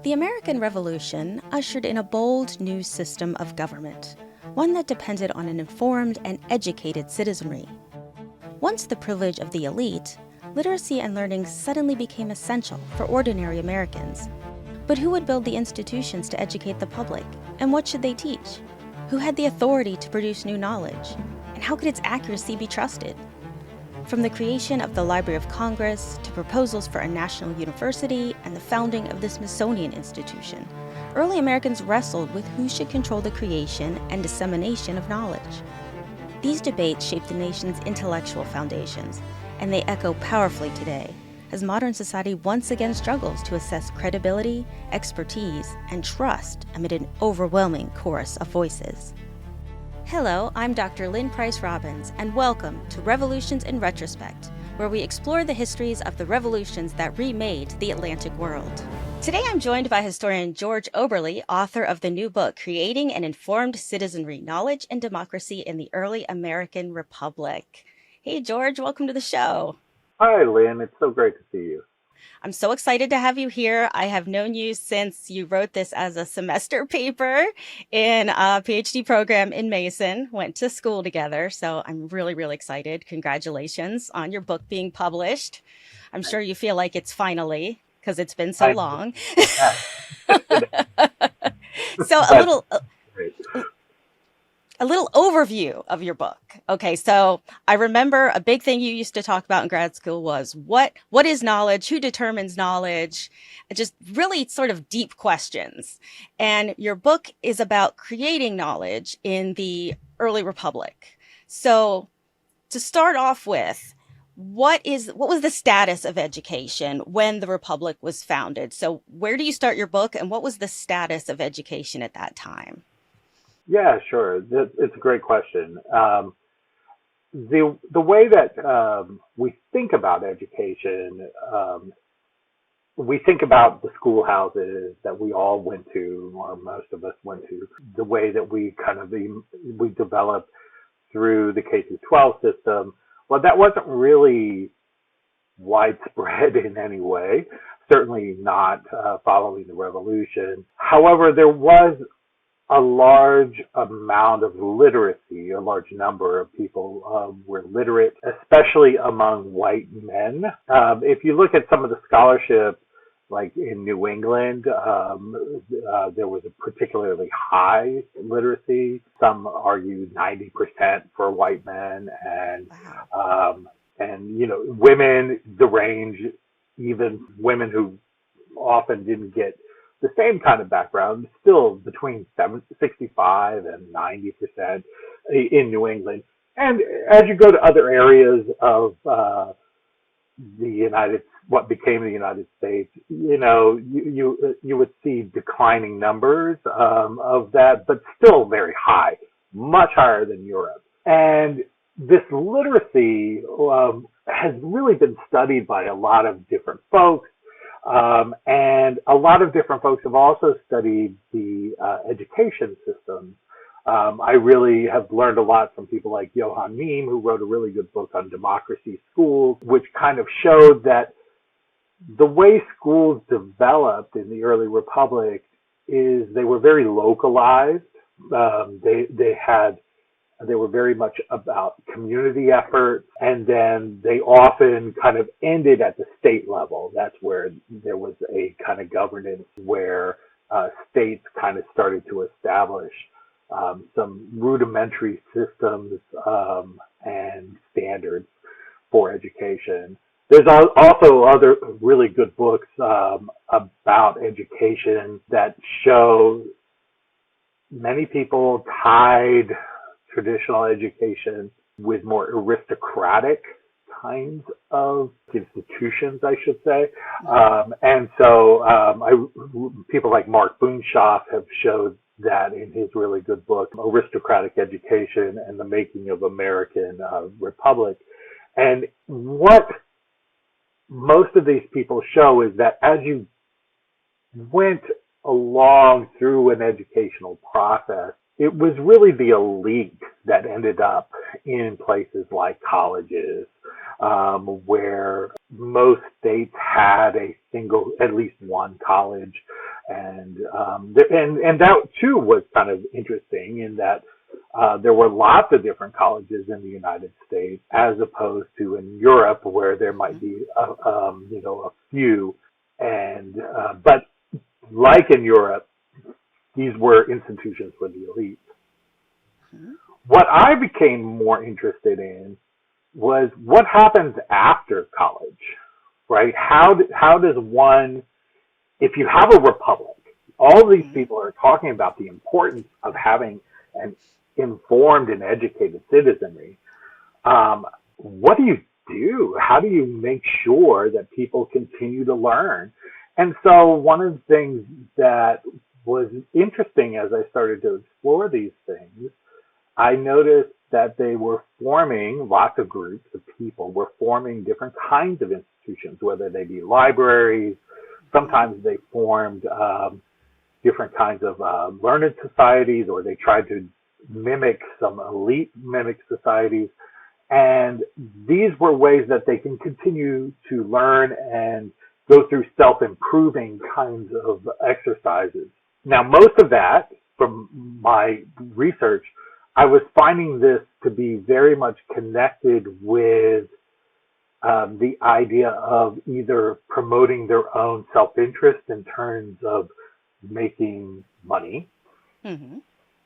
The American Revolution ushered in a bold new system of government, one that depended on an informed and educated citizenry. Once the privilege of the elite, literacy and learning suddenly became essential for ordinary Americans. But who would build the institutions to educate the public, and what should they teach? Who had the authority to produce new knowledge, and how could its accuracy be trusted? From the creation of the Library of Congress to proposals for a national university and the founding of the Smithsonian Institution, early Americans wrestled with who should control the creation and dissemination of knowledge. These debates shaped the nation's intellectual foundations, and they echo powerfully today, as modern society once again struggles to assess credibility, expertise, and trust amid an overwhelming chorus of voices. Hello, I'm Dr. Lynn Price Robbins, and welcome to Revolutions in Retrospect, where we explore the histories of the revolutions that remade the Atlantic world. Today I'm joined by historian George Oberle, author of the new book, Creating an Informed Citizenry, Knowledge and Democracy in the Early American Republic. Hey George, welcome to the show. Hi Lynn, it's so great to see you. I'm so excited to have you here. I have known you since you wrote this as a semester paper in a PhD program in Mason, went to school together. So I'm really, really excited. Congratulations on your book being published. I'm sure you feel like it's finally, because it's been so long. So a little overview of your book. Okay, so I remember a big thing you used to talk about in grad school was what is knowledge, who determines knowledge, just really sort of deep questions. And your book is about creating knowledge in the early republic. So to start off with, what was the status of education when the republic was founded? So where do you start your book, and what was the status of education at that time? Yeah, sure. It's a great question. The way that we think about education, we think about the schoolhouses that we all went to, or most of us went to, the way that we developed through the K-12 system. Well, that wasn't really widespread in any way, certainly not following the revolution. However, there was a large amount of literacy, a large number of people were literate, especially among white men. If you look at some of the scholarship, like in New England, there was a particularly high literacy. Some argue 90% for white men, and women, the range, even women who often didn't get the same kind of background, still between 65 and 90% in New England. And as you go to other areas of what became the United States, you would see declining numbers of that, but still very high, much higher than Europe. And this literacy has really been studied by a lot of different folks. And a lot of different folks have also studied the education systems. I really have learned a lot from people like Johann Neem, who wrote a really good book on democracy schools, which kind of showed that the way schools developed in the early republic is they were very localized. They were very much about community effort, and then they often kind of ended at the state level. That's where there was a kind of governance where states kind of started to establish some rudimentary systems and standards for education. There's also other really good books about education that show many people tied traditional education with more aristocratic kinds of institutions, I should say. People like Mark Boonshoff have showed that in his really good book, Aristocratic Education and the Making of American Republic. And what most of these people show is that as you went along through an educational process, it was really the elite that ended up in places like colleges, where most states had at least one college And that too was kind of interesting in that there were lots of different colleges in the United States, as opposed to in Europe, where there might be a few. And but like in Europe, these were institutions for the elite. What I became more interested in was what happens after college, right? How does one, if you have a republic, all these people are talking about the importance of having an informed and educated citizenry. What do you do? How do you make sure that people continue to learn? And so one of the things that was interesting as I started to explore these things, I noticed that they were forming, lots of groups of people were forming different kinds of institutions, whether they be libraries. Sometimes they formed different kinds of learned societies, or they tried to mimic some elite mimic societies. And these were ways that they can continue to learn and go through self-improving kinds of exercises. Now, most of that, from my research, I was finding this to be very much connected with the idea of either promoting their own self-interest in terms of making money,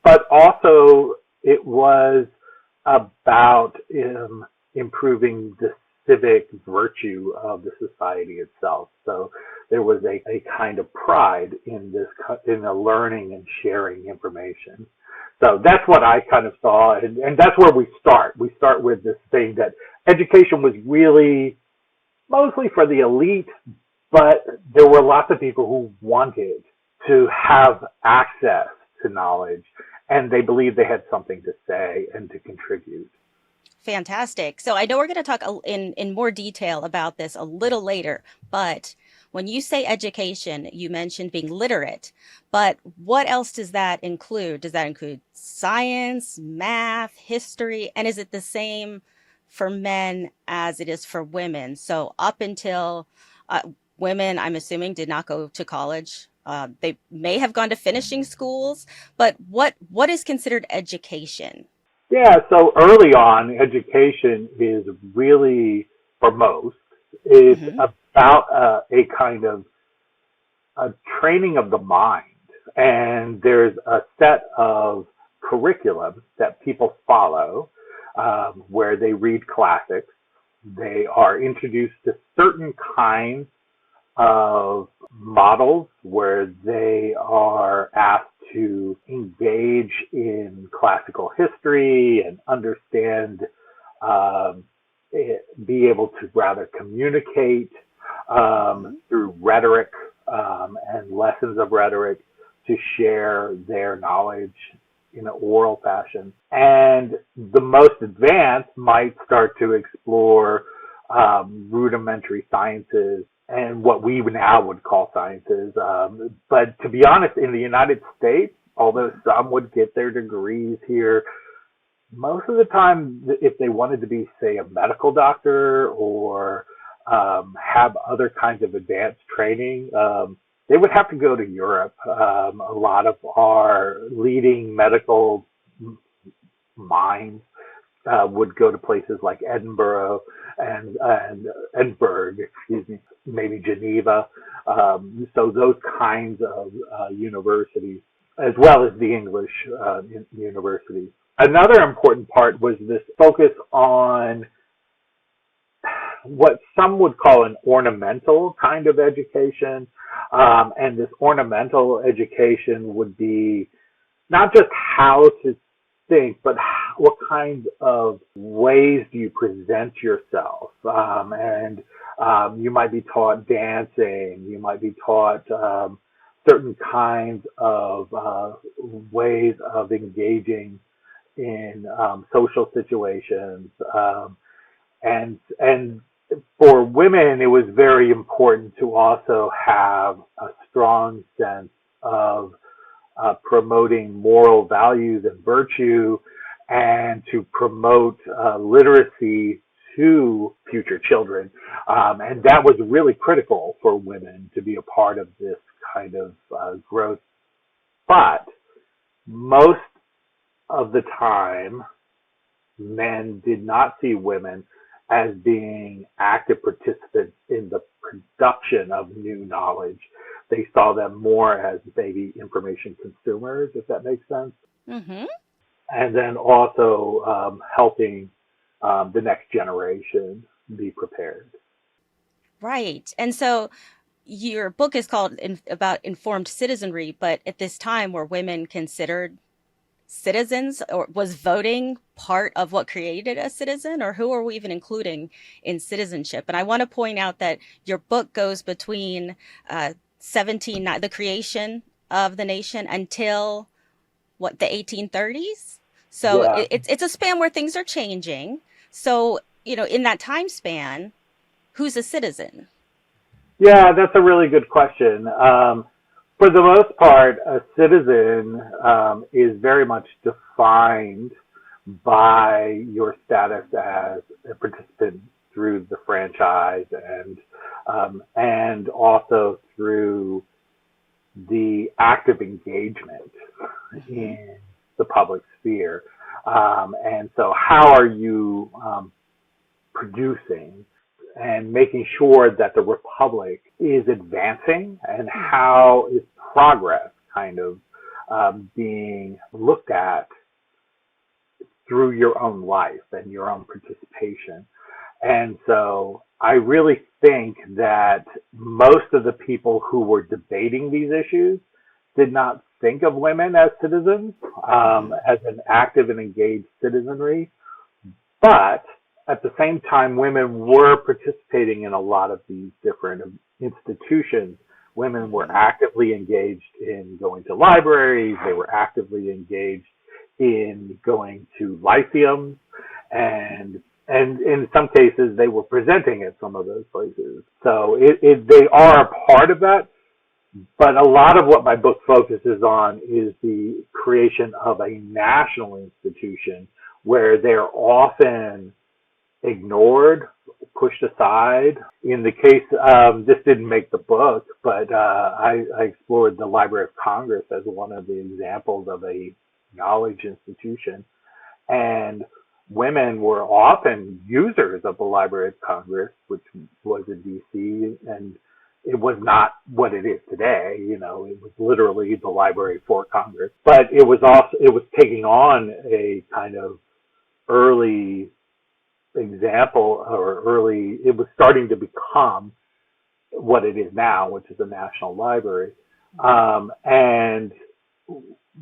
but also it was about improving the civic virtue of the society itself. So there was a kind of pride in the learning and sharing information. So that's what I kind of saw, and that's where we start. We start with this thing that education was really mostly for the elite, but there were lots of people who wanted to have access to knowledge, and they believed they had something to say and to contribute. Fantastic. So I know we're going to talk in more detail about this a little later, but when you say education, you mentioned being literate, but what else does that include? Does that include science, math, history? And is it the same for men as it is for women? So up until women, I'm assuming, did not go to college. They may have gone to finishing schools, but what is considered education? Yeah, so early on, education is really, for most, is about a kind of a training of the mind. And there's a set of curriculum that people follow where they read classics. They are introduced to certain kinds of models where they are asked to engage in classical history and understand, be able to rather communicate through rhetoric and lessons of rhetoric to share their knowledge in an oral fashion. And the most advanced might start to explore rudimentary sciences and what we now would call sciences. But to be honest, in the United States, although some would get their degrees here, most of the time, if they wanted to be, say, a medical doctor or have other kinds of advanced training, they would have to go to Europe. A lot of our leading medical minds would go to places like Edinburgh and Edinburgh, maybe Geneva. So those kinds of universities, as well as the English universities. Another important part was this focus on what some would call an ornamental kind of education. And this ornamental education would be not just how to think, but what kinds of ways do you present yourself? And you might be taught dancing, you might be taught certain kinds of ways of engaging in social situations. And for women, it was very important to also have a strong sense of promoting moral values and virtue, and to promote literacy to future children. And that was really critical for women to be a part of this kind of growth. But most of the time, men did not see women as being active participants in the production of new knowledge. They saw them more as maybe information consumers, if that makes sense. Mm-hmm. And then also helping the next generation be prepared. Right. And so your book is called about informed citizenry, but at this time were women considered citizens, or was voting part of what created a citizen, or who are we even including in citizenship? And I want to point out that your book goes between 17, the creation of the nation, until what, the 1830s. So Yeah. it's a span where things are changing. So, in that time span, who's a citizen? Yeah, that's a really good question. For the most part, a citizen is very much defined by your status as a participant through the franchise and also through the active engagement in the public sphere. And so how are you producing and making sure that the republic is advancing, and how is progress kind of being looked at through your own life and your own participation. And so I really think that most of the people who were debating these issues did not think of women as citizens, as an active and engaged citizenry, but at the same time, women were participating in a lot of these different institutions. Women were actively engaged in going to libraries. They were actively engaged in going to lyceums, and in some cases, they were presenting at some of those places. So they are a part of that. But a lot of what my book focuses on is the creation of a national institution where they're often ignored, pushed aside. In the case, this didn't make the book, but I explored the Library of Congress as one of the examples of a knowledge institution. And women were often users of the Library of Congress, which was in D.C., and it was not what it is today. It was literally the library for Congress. But it was taking on a kind of early example, it was starting to become what it is now, which is a national library. And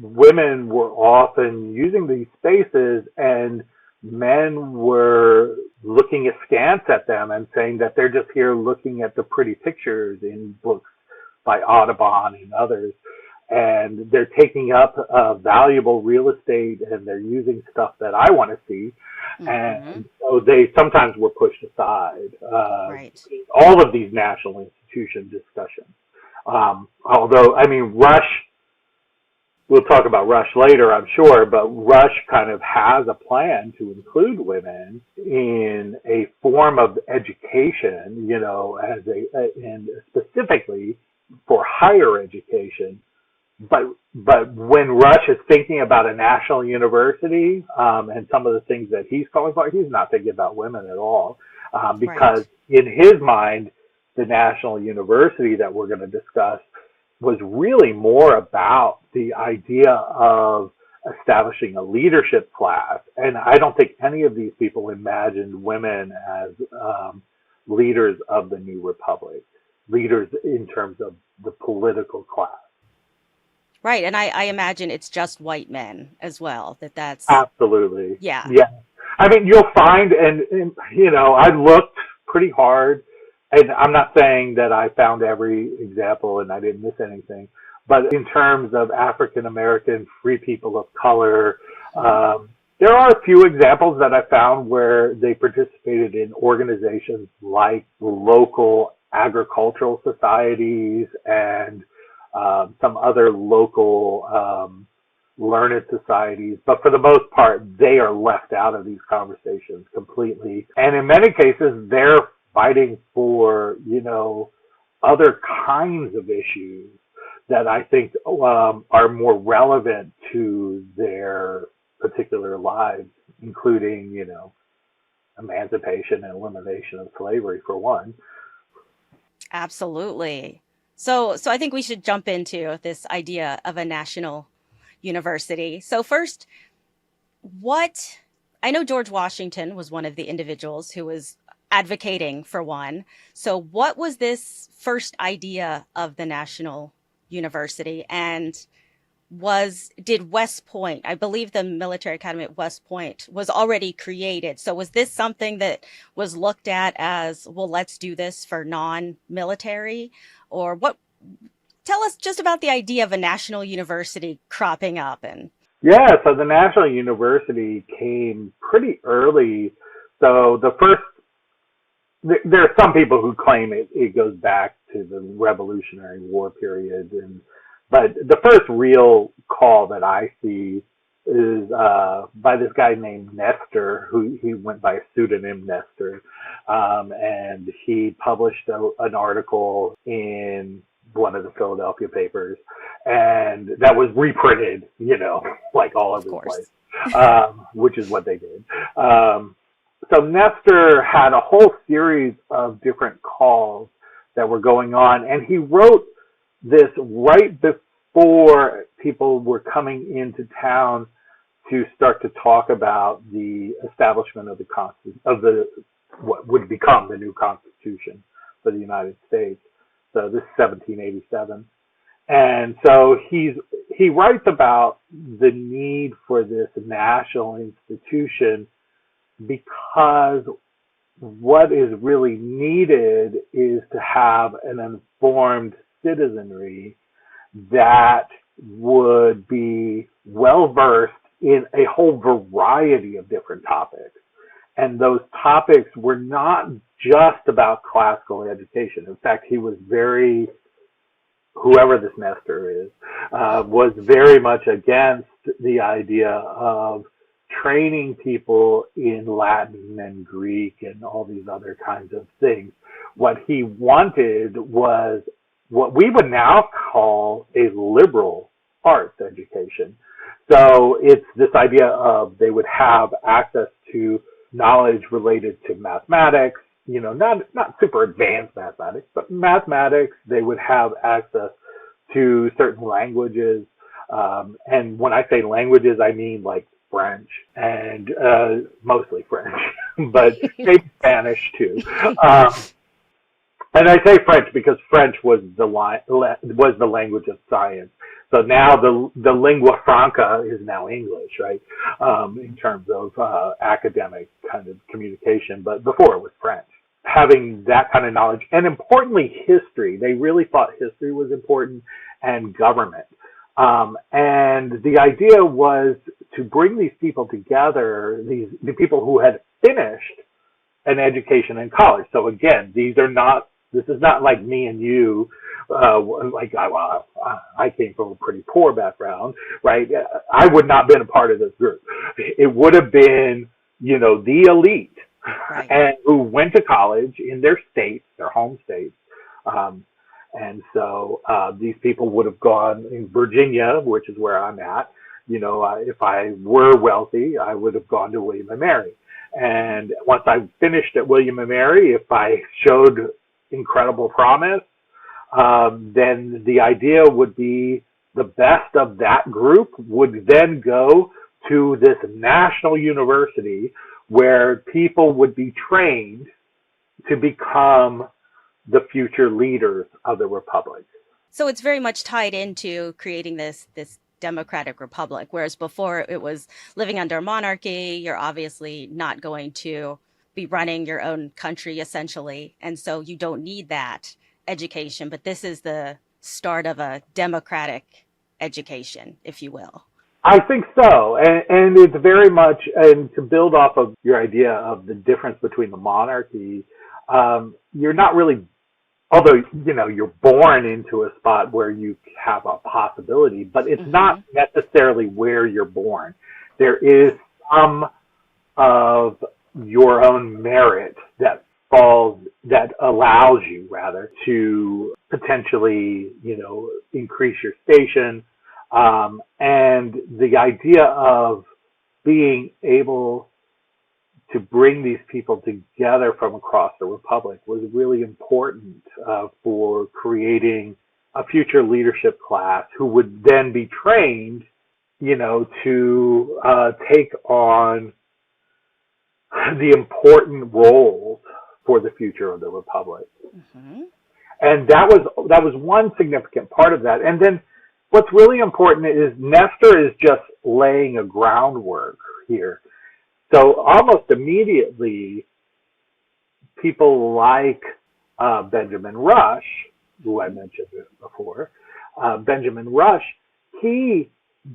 women were often using these spaces, and men were looking askance at them and saying that they're just here looking at the pretty pictures in books by Audubon and others. And they're taking up valuable real estate, and they're using stuff that I want to see. And so they sometimes were pushed aside. Right. All of these national institution discussions. Although, Rush, we'll talk about Rush later, I'm sure, but Rush kind of has a plan to include women in a form of education, and specifically for higher education. But when Rush is thinking about a national university, and some of the things that he's calling for, he's not thinking about women at all, because in his mind, the national university that we're going to discuss was really more about the idea of establishing a leadership class. And I don't think any of these people imagined women as leaders of the new republic, leaders in terms of the political class. Right. And I imagine it's just white men as well, that's. Absolutely. Yeah. Yeah. You'll find, and I looked pretty hard, and I'm not saying that I found every example and I didn't miss anything, but in terms of African American free people of color, there are a few examples that I found where they participated in organizations like local agricultural societies and some other local learned societies, but for the most part, they are left out of these conversations completely. And in many cases, they're fighting for, other kinds of issues. that I think are more relevant to their particular lives, including, emancipation and elimination of slavery, for one. Absolutely. So I think we should jump into this idea of a national university. So first, what I know George Washington was one of the individuals who was advocating for one. So what was this first idea of the national university, and did West Point, I believe the military academy at West Point was already created. So was this something that was looked at as, well, let's do this for non-military, or what? Tell us just about the idea of a national university cropping up. Yeah, so the national university came pretty early. So there are some people who claim it goes back to the Revolutionary War period, but the first real call that I see is by this guy named Nestor, who he went by a pseudonym Nestor, and he published an article in one of the Philadelphia papers, and that was reprinted, like all of his life, which is what they did. So Nestor had a whole series of different calls that were going on, and he wrote this right before people were coming into town to start to talk about the establishment of what would become the new Constitution for the United States. So this is 1787. And so he writes about the need for this national institution, because what is really needed is to have an informed citizenry that would be well-versed in a whole variety of different topics. And those topics were not just about classical education. In fact, whoever this Nestor is, was very much against the idea of training people in Latin and Greek and all these other kinds of things. What he wanted was what we would now call a liberal arts education. So it's this idea of they would have access to knowledge related to mathematics, not super advanced mathematics, but mathematics. They would have access to certain languages. And when I say languages, I mean like French, and mostly French, but maybe Spanish too. And I say French because French was the language of science. So now the lingua franca is now English, right? In terms of academic kind of communication, but before it was French. Having that kind of knowledge, and importantly, history. They really thought history was important, and government. And the idea was to bring these people together, the people who had finished an education in college. So again, this is not like me and you, I came from a pretty poor background, right? I would not have been a part of this group. It would have been, the elite, right, and who went to college in their states, their home states. And so these people would have gone in Virginia, which is where I'm at. If I were wealthy, I would have gone to William and Mary. And once I finished at William and Mary, if I showed incredible promise, then the idea would be the best of that group would then go to this national university where people would be trained to become the future leaders of the republic. So it's very much tied into creating this democratic republic, whereas before it was living under monarchy. You're obviously not going to be running your own country, essentially, and so you don't need that education. But this is the start of a democratic education, if you will. I think so, and it's very much, and to build off of your idea of the difference between the monarchy, you're not really, although, you're born into a spot where you have a possibility, but it's not necessarily where you're born. There is some of your own merit that allows you rather to potentially, increase your station. And the idea of being able to bring these people together from across the republic was really important for creating a future leadership class who would then be trained, to take on the important roles for the future of the republic. Mm-hmm. And that was one significant part of that. And then what's really important is Nestor is just laying a groundwork here. So almost immediately, people like Benjamin Rush, who I mentioned before, Benjamin Rush, he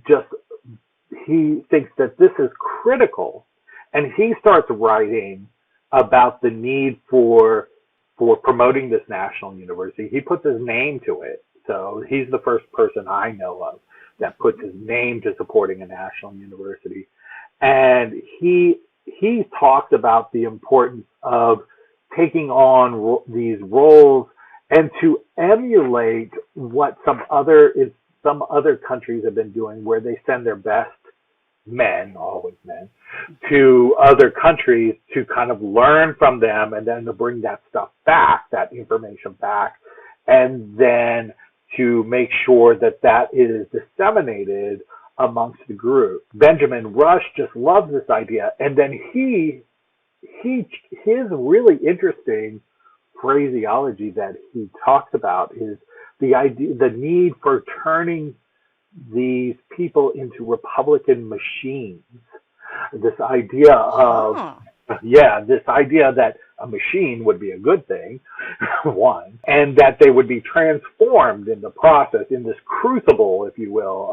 thinks that this is critical, and he starts writing about the need for promoting this national university. He puts his name to it. So he's the first person I know of that puts his name to supporting a national university. And he talked about the importance of taking on these roles and to emulate what some other countries have been doing, where they send their best men, always men, to other countries to kind of learn from them and then to bring that stuff back, that information back, and then to make sure that is disseminated amongst the group. Benjamin Rush just loves this idea, and then his really interesting phraseology that he talks about is the need for turning these people into Republican machines. This idea of this idea that a machine would be a good thing, one, and that they would be transformed in the process, in this crucible, if you will,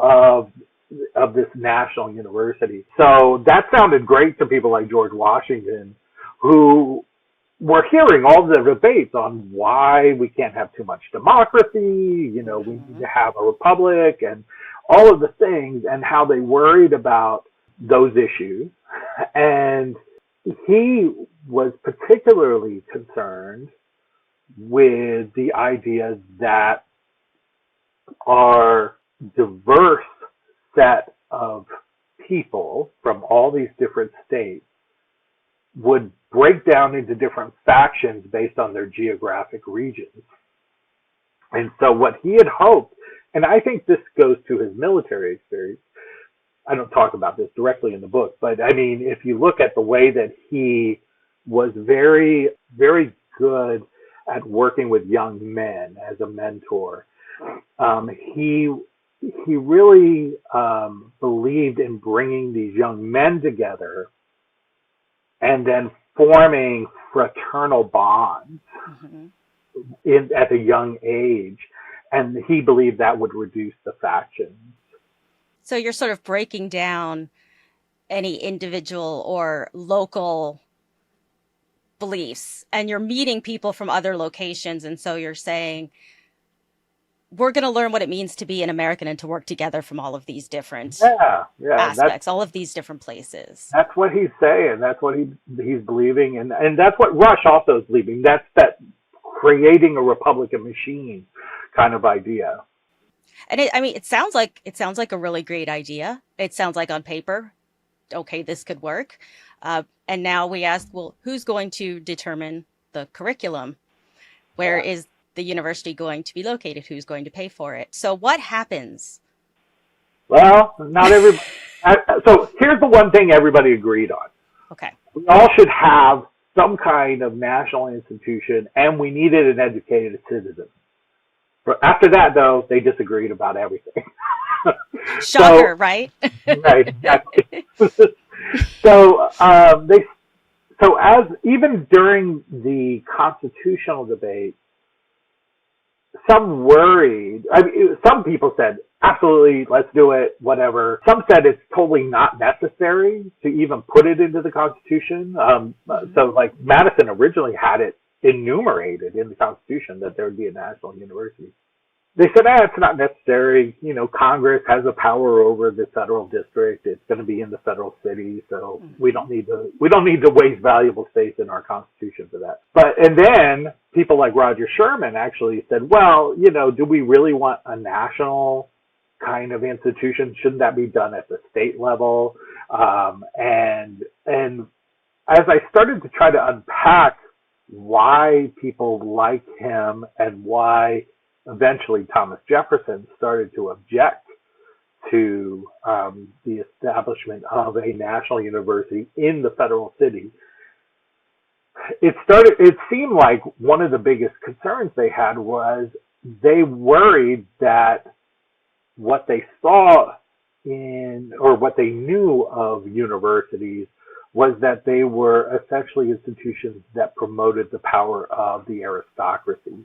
of this national university. So that sounded great to people like George Washington, who were hearing all the debates on why we can't have too much democracy, we need to have a republic, and all of the things, and how they worried about those issues. And he was particularly concerned with the idea that our diverse set of people from all these different states would break down into different factions based on their geographic regions. And so what he had hoped, and I think this goes to his military experience, I don't talk about this directly in the book, but I mean, if you look at the way that he was very, very good at working with young men as a mentor, he really believed in bringing these young men together and then forming fraternal bonds at a young age. And he believed that would reduce the factions. So you're sort of breaking down any individual or local beliefs, and you're meeting people from other locations. And so you're saying, we're going to learn what it means to be an American and to work together from all of these different aspects, all of these different places. That's what he's saying. That's what he's believing. And that's what Rush also is believing. That's that creating a Republican machine kind of idea. And it sounds like a really great idea. It sounds like on paper, okay, this could work. And now we ask, well, who's going to determine the curriculum? Where is the university going to be located? Who's going to pay for it? So what happens? Well, not everybody. So here's the one thing everybody agreed on. Okay. We all should have some kind of national institution, and we needed an educated citizen. But after that, though, they disagreed about everything. Shocker, right? Right, exactly. So as even during the constitutional debate, some worried. Some people said, absolutely, let's do it, whatever. Some said it's totally not necessary to even put it into the Constitution. So, like, Madison originally had it enumerated in the Constitution that there would be a national university. they said, it's not necessary. Congress has a power over the federal district. It's going to be in the federal city, so we don't need to waste valuable space in our Constitution for that. And then people like Roger Sherman actually said, well, do we really want a national kind of institution? Shouldn't that be done at the state level? And as I started to try to unpack why people like him and why eventually Thomas Jefferson started to object to the establishment of a national university in the federal city, it seemed like one of the biggest concerns they had was they worried that what they saw or what they knew of universities was that they were essentially institutions that promoted the power of the aristocracy.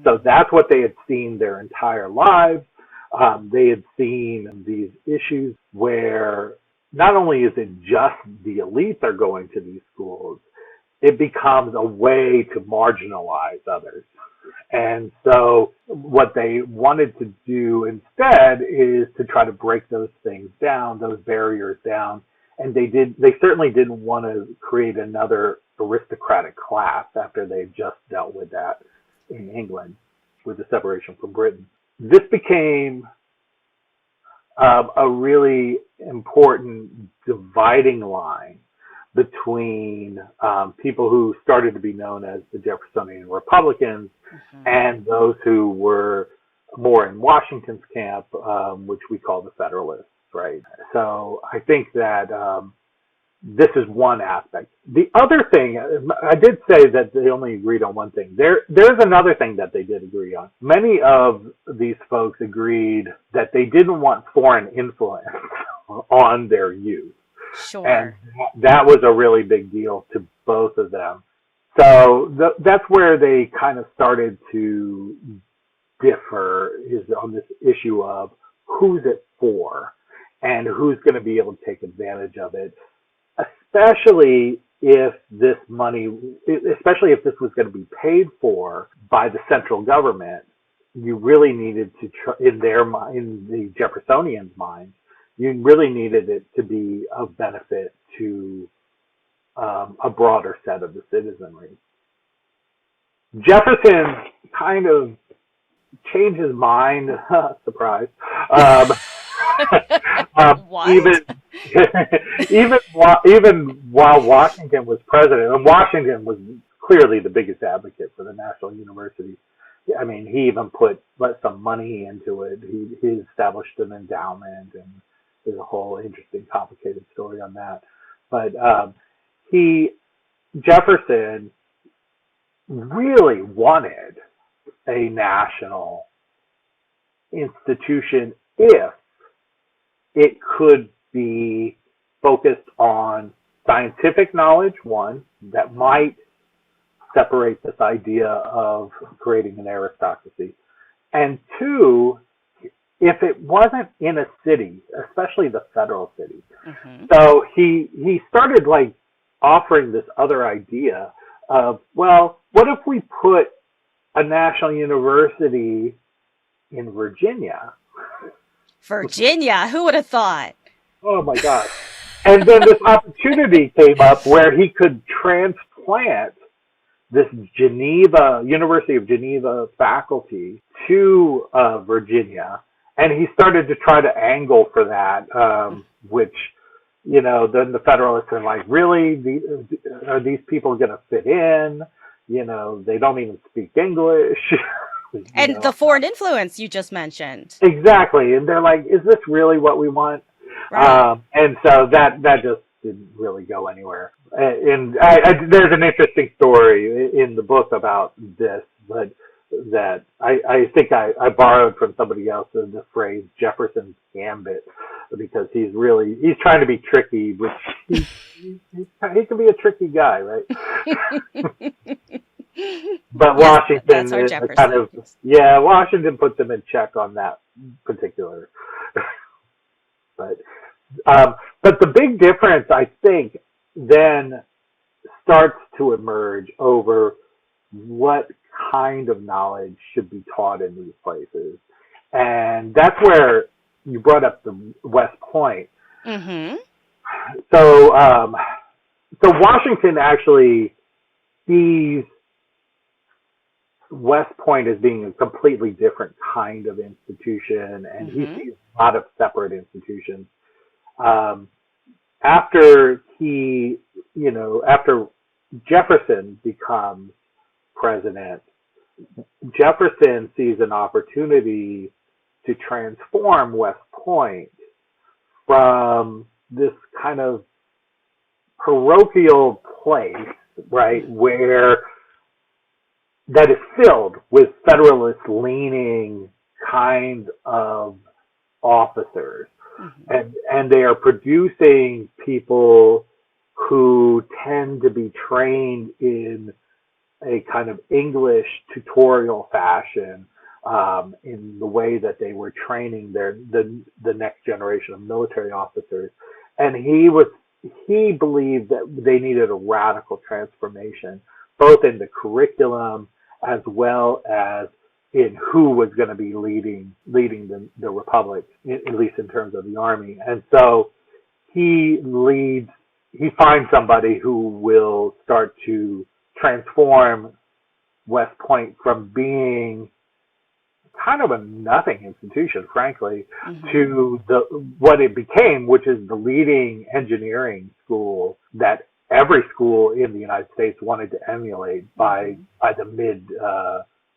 So that's what they had seen their entire lives. They had seen these issues where not only is it just the elites are going to these schools, it becomes a way to marginalize others. And so what they wanted to do instead is to try to break those things down, those barriers down. And they certainly didn't want to create another aristocratic class after they just dealt with that in England with the separation from Britain. This became a really important dividing line between people who started to be known as the Jeffersonian Republicans and those who were more in Washington's camp, which we call the Federalists, right? So I think that this is one aspect. The other thing, I did say that they only agreed on one thing. There's another thing that they did agree on. Many of these folks agreed that they didn't want foreign influence on their youth. Sure. And that was a really big deal to both of them. So that's where they kind of started to differ, is on this issue of who's it for and who's going to be able to take advantage of it, especially if this was going to be paid for by the central government. You really needed to, in the Jeffersonians' minds, you really needed it to be of benefit to a broader set of the citizenry. Jefferson kind of changed his mind, surprise, even while Washington was president, and Washington was clearly the biggest advocate for the national university. I mean, he even let some money into it. He established an endowment, and there's a whole interesting, complicated story on that. But Jefferson really wanted a national institution if it could be focused on scientific knowledge, one, that might separate this idea of creating an aristocracy, and two, if it wasn't in a city, especially the federal city. So he started offering this other idea of, well, what if we put a national university in Virginia? Virginia, who would have thought? Oh my gosh. And then this opportunity came up where he could transplant this University of Geneva faculty to Virginia. And he started to try to angle for that, which, then the Federalists are like, really? Are these people going to fit in? They don't even speak English. And the foreign influence you just mentioned. Exactly. And they're like, is this really what we want? Right. And so that just didn't really go anywhere. And there's an interesting story in the book about this, but that I think I borrowed from somebody else in the phrase Jefferson's Gambit, because he's trying to be tricky, which he can be a tricky guy, right? But Washington is kind of, Washington puts him in check on that particular. But the big difference, I think, then starts to emerge over what kind of knowledge should be taught in these places. And that's where you brought up the West Point. Mm-hmm. So, so Washington actually sees West Point as being a completely different kind of institution, and he sees a lot of separate institutions. After after Jefferson becomes president, Jefferson sees an opportunity to transform West Point from this kind of parochial place, right, where that is filled with Federalist-leaning kinds of officers. And they are producing people who tend to be trained in a kind of English tutorial fashion, in the way that they were training the next generation of military officers. And he believed that they needed a radical transformation, both in the curriculum as well as in who was going to be leading the Republic, at least in terms of the Army. And so he finds somebody who will start to transform West Point from being kind of a nothing institution, frankly, to what it became, which is the leading engineering school that every school in the United States wanted to emulate by the mid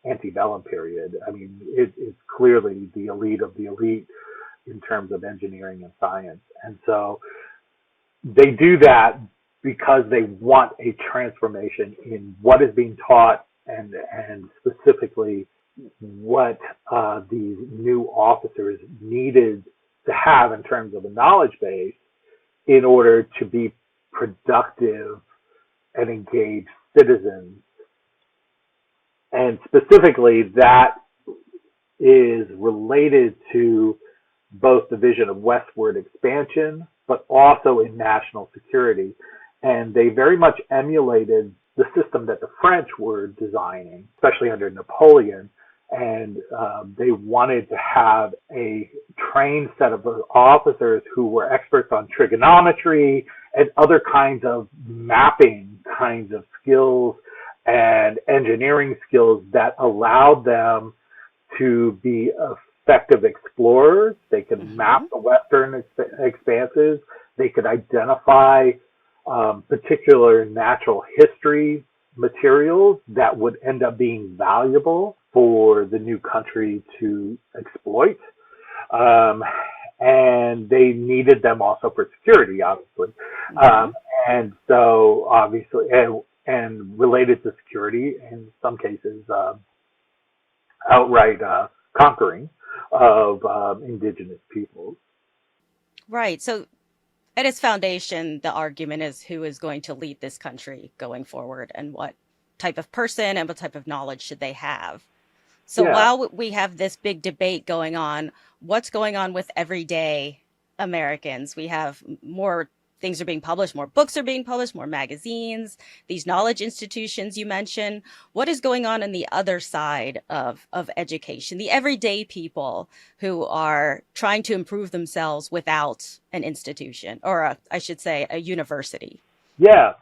antebellum period. I mean, it's clearly the elite of the elite in terms of engineering and science. And so they do that because they want a transformation in what is being taught and specifically what these new officers needed to have in terms of a knowledge base in order to be productive and engaged citizens. And specifically, that is related to both the vision of westward expansion, but also in national security. And they very much emulated the system that the French were designing, especially under Napoleon. And they wanted to have a trained set of officers who were experts on trigonometry and other kinds of mapping kinds of skills and engineering skills that allowed them to be effective explorers. They could map the western expanses. They could identify particular natural history materials that would end up being valuable for the new country to exploit. And they needed them also for security, obviously. And so obviously, and related to security, in some cases, outright conquering of indigenous peoples. Right. So at its foundation, the argument is who is going to lead this country going forward and what type of person and what type of knowledge should they have. So while we have this big debate going on, what's going on with everyday Americans? We have more things are being published, more books are being published, more magazines, these knowledge institutions you mentioned. What is going on the other side of education? The everyday people who are trying to improve themselves without an institution, or I should say a university. Yeah.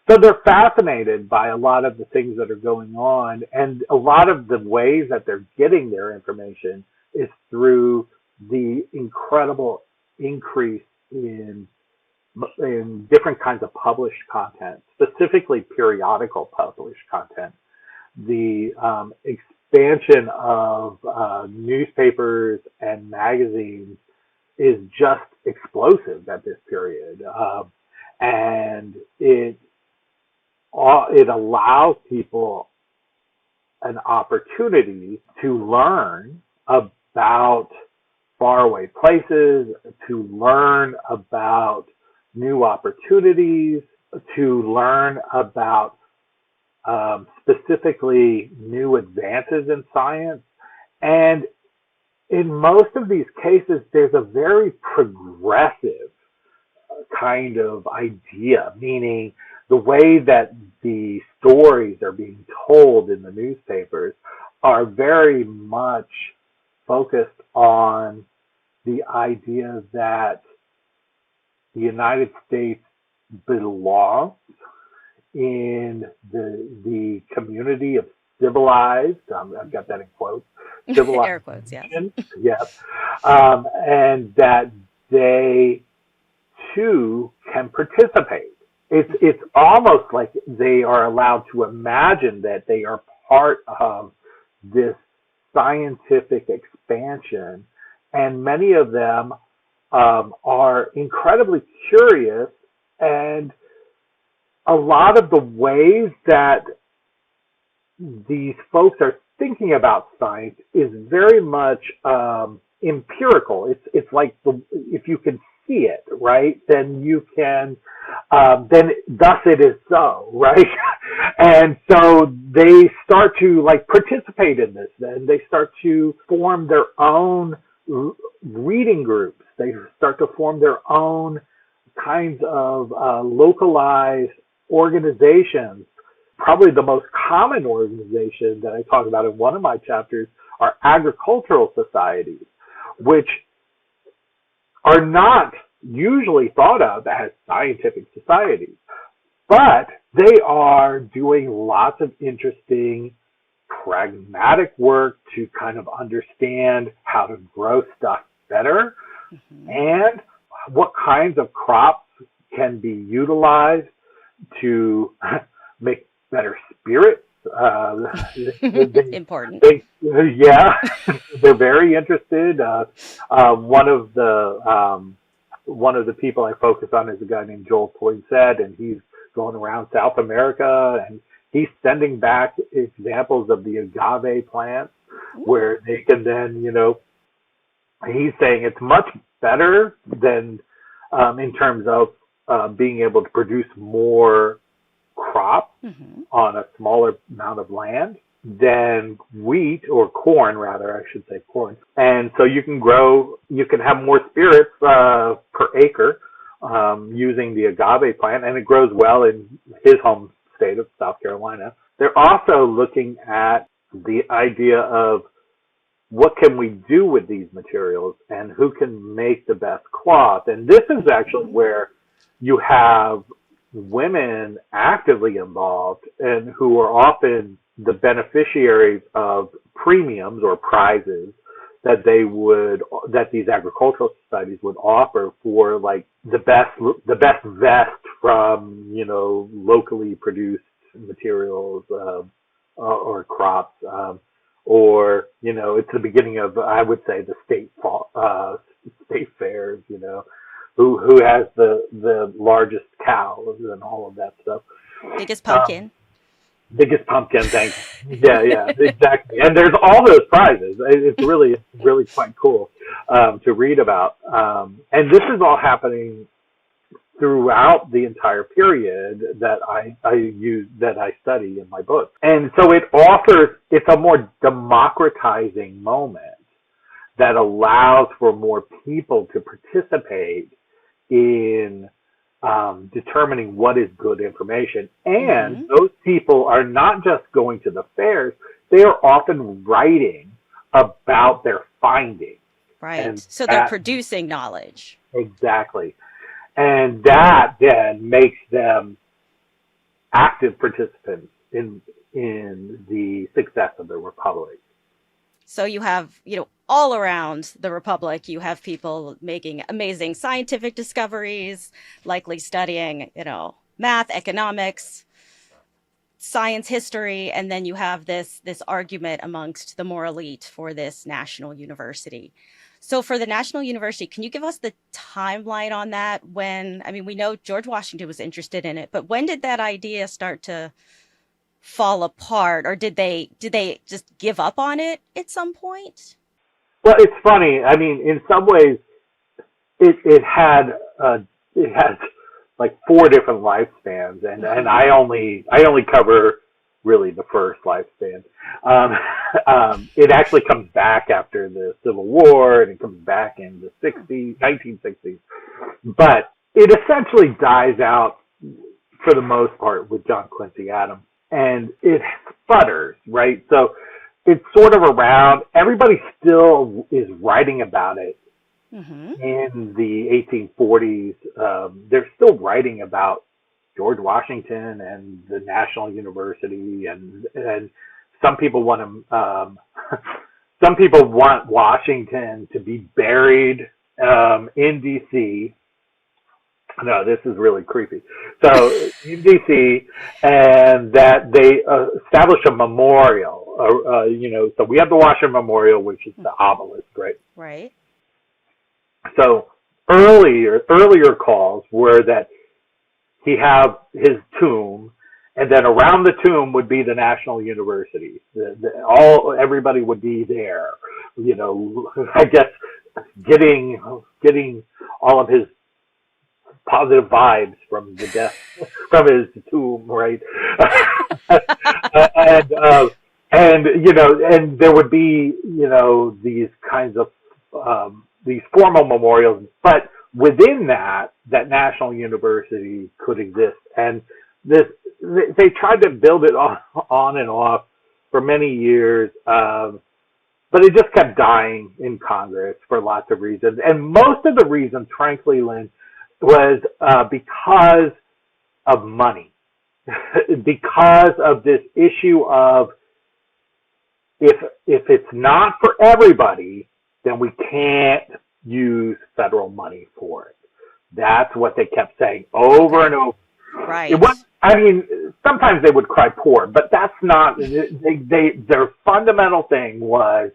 So they're fascinated by a lot of the things that are going on, and a lot of the ways that they're getting their information is through the incredible increase in different kinds of published content, specifically periodical published content. The expansion of newspapers and magazines is just explosive at this period, and it allows people an opportunity to learn about faraway places, to learn about new opportunities, to learn about specifically new advances in science. And in most of these cases, there's a very progressive kind of idea, meaning the way that the stories are being told in the newspapers are very much focused on the idea that the United States belongs in the community of civilized, I've got that in quotes, civilized Air quotes, yeah. yes, and that they too can participate. It's almost like they are allowed to imagine that they are part of this scientific expansion, and many of them are incredibly curious, and a lot of the ways that these folks are thinking about science is very much empirical. It's like if you can see it, right, then you can, then thus it is so, right? And so they start to like participate in this, and they start to form their own reading groups. They start to form their own kinds of localized organizations. Probably the most common organization that I talk about in one of my chapters are agricultural societies, which are not usually thought of as scientific societies, but they are doing lots of interesting pragmatic work to kind of understand how to grow stuff better, and what kinds of crops can be utilized to make better spirits. Important. Yeah, they're very interested. One of the people I focus on is a guy named Joel Poinsett, and he's going around South America, and he's sending back examples of the agave plants, where they can then, he's saying it's much better than in terms of being able to produce more crop on a smaller amount of land than wheat, or corn rather, I should say corn. And so you can have more spirits per acre using the agave plant, and it grows well in his home state of South Carolina. They're also looking at the idea of what can we do with these materials and who can make the best cloth. And this is actually where you have women actively involved, and who are often the beneficiaries of premiums or prizes that these agricultural societies would offer for like the best vest from locally produced materials or crops, or it's the beginning of, I would say, the state fairs, who has the largest cows and all of that stuff. Biggest pumpkin. Biggest pumpkin, thanks. Yeah, exactly. And there's all those prizes. It's really quite cool to read about. And this is all happening throughout the entire period that I study in my book. And so it's a more democratizing moment that allows for more people to participate in determining what is good information. And those people are not just going to the fairs, they are often writing about their findings. Right. And so they're producing knowledge. Exactly. And that then makes them active participants in the success of the Republic. So you have, all around the Republic, you have people making amazing scientific discoveries, likely studying, math, economics, science history, and then you have this argument amongst the more elite for this national university. So for the National University, can you give us the timeline on that? We know George Washington was interested in it, but when did that idea start to fall apart, or did they just give up on it at some point? Well, it's funny. In some ways, it had like 4 different lifespans, and I only cover really the first lifespan. It actually comes back after the Civil War, and it comes back in the 1960s. But it essentially dies out for the most part with John Quincy Adams, and it sputters, right? So it's sort of around, everybody still is writing about it in the 1840s. They're still writing about George Washington and the National University, and some people want some people want Washington to be buried in D.C. No, this is really creepy. So in D.C., and that they establish a memorial. So we have the Washington Memorial, which is the obelisk, right? Right. So earlier calls were that he have his tomb, and then around the tomb would be the National University. Everybody would be there. I guess getting all of his positive vibes from the death, from his tomb, right? And there would be these kinds of these formal memorials, but within that National University could exist, and they tried to build it on and off for many years, but it just kept dying in Congress for lots of reasons, and most of the reasons, frankly, Lynn, was because of money, because of this issue of if it's not for everybody, then we can't use federal money for it. That's what they kept saying over and over. Right. Sometimes they would cry poor, but that's not, their fundamental thing was,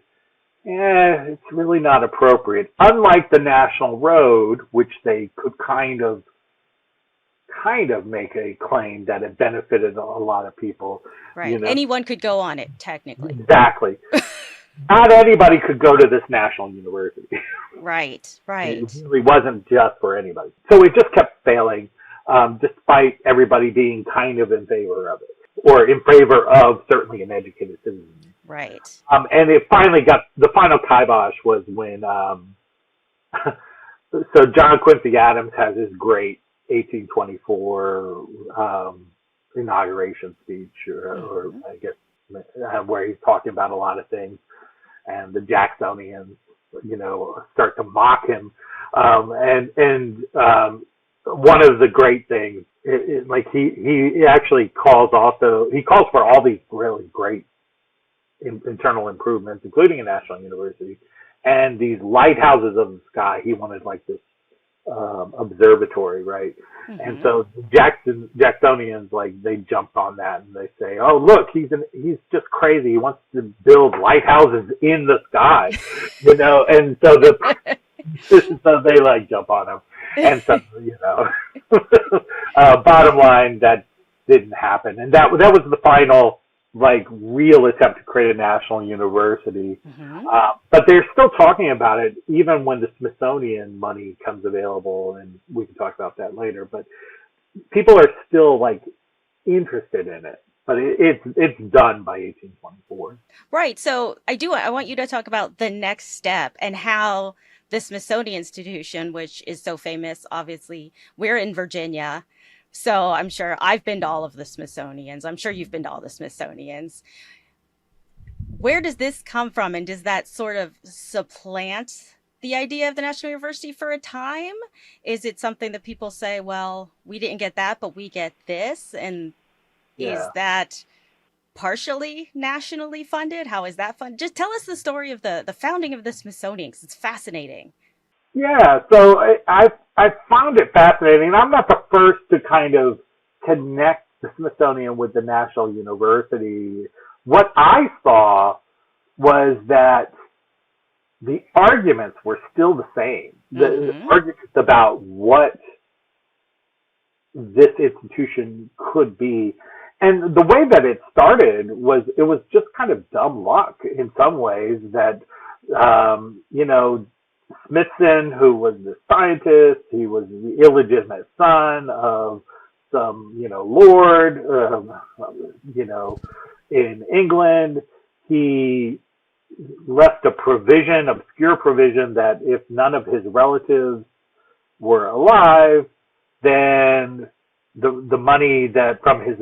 it's really not appropriate. Unlike the National Road, which they could kind of make a claim that it benefited a lot of people. Right. Anyone could go on it, technically. Exactly. Not anybody could go to this National University. Right. It really wasn't just for anybody. So it just kept failing, despite everybody being kind of in favor of it, or in favor of certainly an educated citizenry. Right. And it finally got, the final kibosh was when, so John Quincy Adams has his great 1824 inauguration speech, or I guess where he's talking about a lot of things, and the Jacksonians, start to mock him, and one of the great things, he actually calls for all these really great internal improvements, including a National University, and these lighthouses of the sky. He wanted this observatory, right? And so Jacksonians, they jumped on that, and they say, "Oh, look, he's just crazy. He wants to build lighthouses in the sky," And so so they jump on him, and so bottom line, that didn't happen, and that was the final real attempt to create a national university. But they're still talking about it even when the Smithsonian money comes available, and we can talk about that later. But people are still interested in it, but it's done by 1824. Right. So I want you to talk about the next step and how the Smithsonian Institution, which is so famous, obviously, we're in Virginia. So I'm sure I've been to all of the Smithsonians. I'm sure you've been to all the Smithsonians. Where does this come from? And does that sort of supplant the idea of the National University for a time? Is it something that people say, well, we didn't get that, but we get this? And is that partially nationally funded? How is that funded? Just tell us the story of the founding of the Smithsonian, because it's fascinating. Yeah, so I found it fascinating. I'm not the first to kind of connect the Smithsonian with the National University. What I saw was that the arguments were still the same. The arguments about what this institution could be. And the way that it started was, it was just kind of dumb luck in some ways that, Smithson, who was the scientist, he was the illegitimate son of some, lord, in England. He left a provision, obscure provision, that if none of his relatives were alive, then the money that from his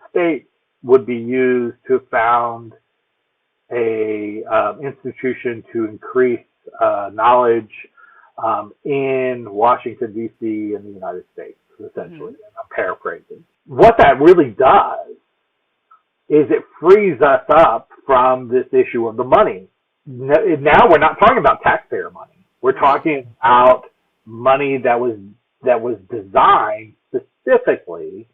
estate would be used to found a institution to increase knowledge in Washington, D.C. in the United States, essentially. And I'm paraphrasing. What that really does is it frees us up from this issue of the money. Now we're not talking about taxpayer money. We're talking about money that was designed specifically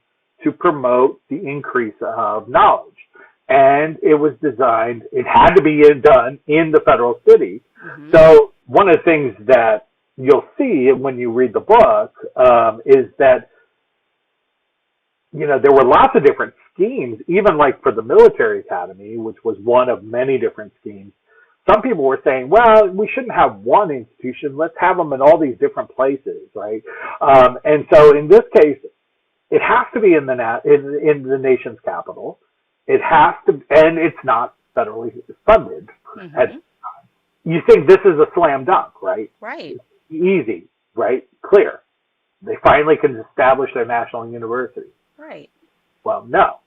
to promote the increase of knowledge. And it was designed, it had to be done in the federal city. So one of the things that you'll see when you read the book is that, you know, there were lots of different schemes, even like for the military academy, which was one of many different schemes. Some people were saying, well, we shouldn't have one institution. Let's have them in all these different places, right? And so in this case, it has to be in the nation's capital. It has to, and it's not federally funded. You think this is a slam dunk, right? Right. It's easy, right? Clear. They finally can establish their national university. Right. Well, no.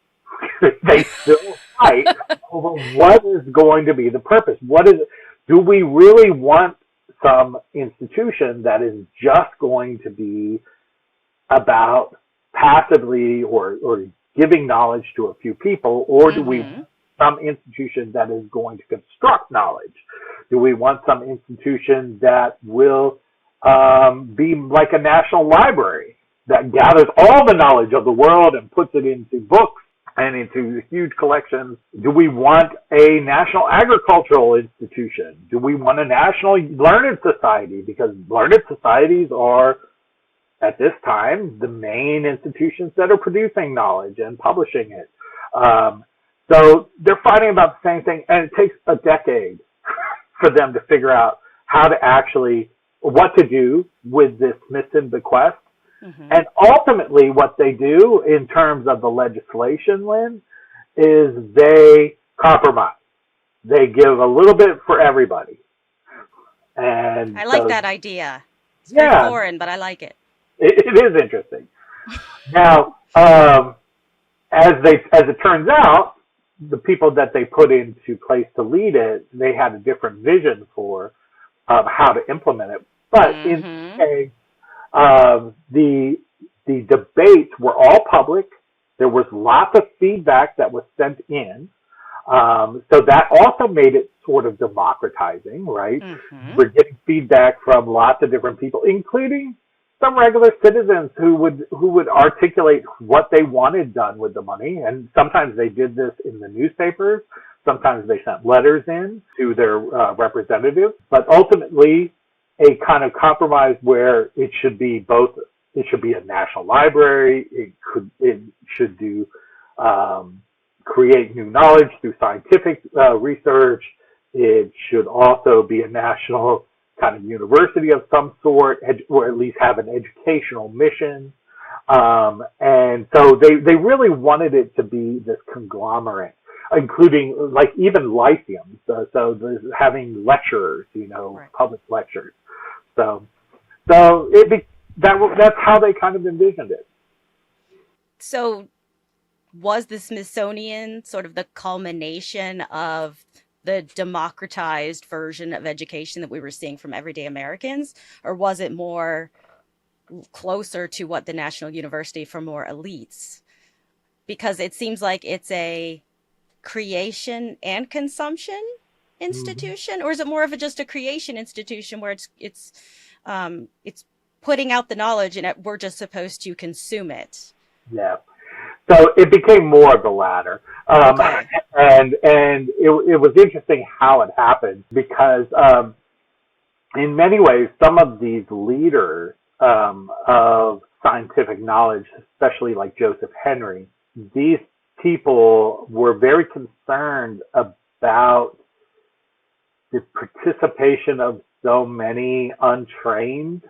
They still fight over what is going to be the purpose. Do we really want some institution that is just going to be about passively or giving knowledge to a few people, or do we want some institution that is going to construct knowledge? Do we want some institution that will be like a national library that gathers all the knowledge of the world and puts it into books and into huge collections? Do we want a national agricultural institution? Do we want a national learned society? Because learned societies are, at this time, the main institutions that are producing knowledge and publishing it. So they're fighting about the same thing, and it takes a decade for them to figure out how to actually, what to do with this Smithson bequest. And ultimately what they do in terms of the legislation, Lynn, is they compromise. They give a little bit for everybody. And I like that idea. It's very foreign, but I like it. It is interesting. Now, as it turns out, the people that they put into place to lead it, they had a different vision for how to implement it. But in this case, the debates were all public. There was lots of feedback that was sent in. So that also made it sort of democratizing, right? We're getting feedback from lots of different people, including some regular citizens who would articulate what they wanted done with the money. And sometimes they did this in the newspapers. Sometimes they sent letters in to their representatives. But ultimately, a kind of compromise where it should be both. It should be a national library. It should do create new knowledge through scientific research. It should also be a national kind of university of some sort, or at least have an educational mission. And so they really wanted it to be this conglomerate, including like even lyceums. So having lecturers, public lectures. So that's how they kind of envisioned it. So was the Smithsonian sort of the culmination of the democratized version of education that we were seeing from everyday Americans, or was it more closer to what the National University for more elites? Because it seems like it's a creation and consumption institution, or is it more of just a creation institution where it's putting out the knowledge and we're just supposed to consume it? Yeah. So it became more of the latter. Okay. And it was interesting how it happened because in many ways, some of these leaders of scientific knowledge, especially like Joseph Henry, these people were very concerned about the participation of so many untrained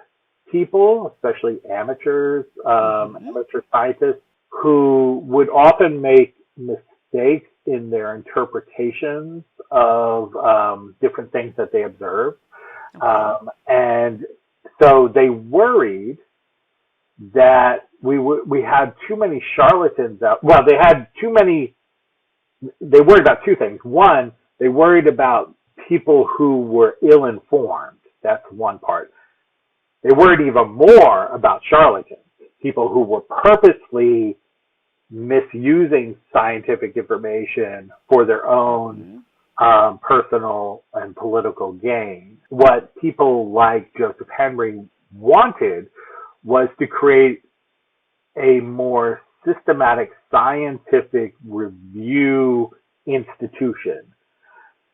people, especially amateurs, amateur scientists, who would often make mistakes in their interpretations of different things that they observed. Okay. And so they worried that we had too many charlatans out. Well, they worried about two things. One, They worried about people who were ill-informed. That's one part. They worried even more about charlatans, people who were purposely misusing scientific information for their own personal and political gain. What people like Joseph Henry wanted was to create a more systematic scientific review institution